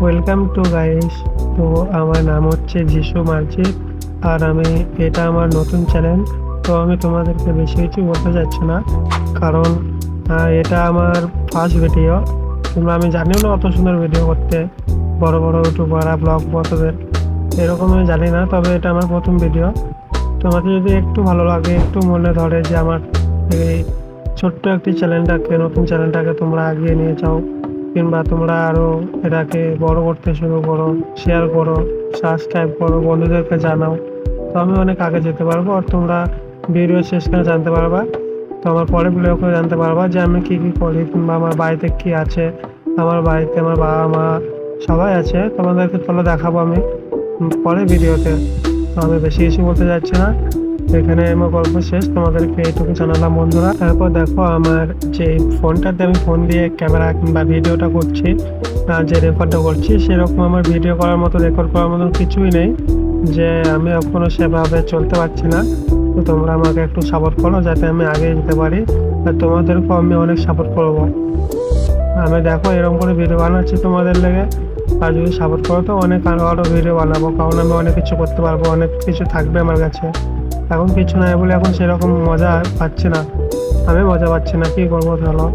Welcome to guys. তো আমার নাম হচ্ছে যিশু মার্জিত, আর এটা আমার নতুন চ্যানেল। তো আমি তোমাদেরকে বেশি কিছু বলতে চাচ্ছি না, কারণ এটা আমার ফার্স্ট ভিডিও। আমি জানিও না অত সুন্দর ভিডিও করতে, বড় বড় ইউটিউবার ব্লগ বতদের এরকম আমি জানি না, তবে এটা আমার প্রথম ভিডিও। তোমাকে যদি একটু ভালো লাগে, একটু মনে ধরে যে আমার এই ছোট্ট একটি চ্যানেলটাকে, নতুন চ্যানেলটাকে তোমরা এগিয়ে নিয়ে যাও, কিংবা তোমরা আরও এটাকে বড় করতে শুরু করো, শেয়ার করো, সাবস্ক্রাইব করো, বন্ধুদেরকে জানাও, তো আমি অনেক আগে যেতে পারবো। আর তোমরা ভিডিও শেষখানে জানতে পারবা, তো আমার পরে ভিডিও করে জানতে পারবা যে আমি কী কী করি, কিংবা আমার বাড়িতে কী আছে। আমার বাড়িতে আমার বাবা মা সবাই আছে, তোমাদেরকে চলো দেখাবো আমি পরে ভিডিওতে। তো আমি বেশি কিছু বলতে যাচ্ছি না, এখানে আমার গল্প শেষ, তোমাদেরকে এইটুকু জানালাম বন্ধুরা। তারপর দেখো আমার যে ফোনটাতে আমি ফোন দিয়ে ক্যামেরা কিংবা ভিডিওটা করছি, যে রেকর্ডটা করছি, সেরকম আমার ভিডিও করার মতো, রেকর্ড করার মতো কিছুই নেই, যে আমি এখনও সেভাবে চলতে পারছি না। তো তোমরা আমাকে একটু সাপোর্ট করো যাতে আমি আগে যেতে পারি, আর তোমাদেরকেও আমি অনেক সাপোর্ট করবো। আমি দেখো এরকম করে ভিডিও বানাচ্ছি তোমাদের লেগে, আর যদি সাপোর্ট করো তো অনেক আরও ভিডিও বানাবো, কারণ আমি অনেক কিছু করতে পারবো, অনেক কিছু থাকবে আমার কাছে। এখন কিছু নাই বলে এখন সেরকম মজা পাচ্ছি না, আমি মজা পাচ্ছি না, কী করবো। চলো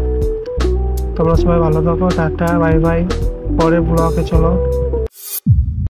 তোমরা সবাই ভালো থাকো, টাটা বাই বাই, পরে ব্লগে চলো।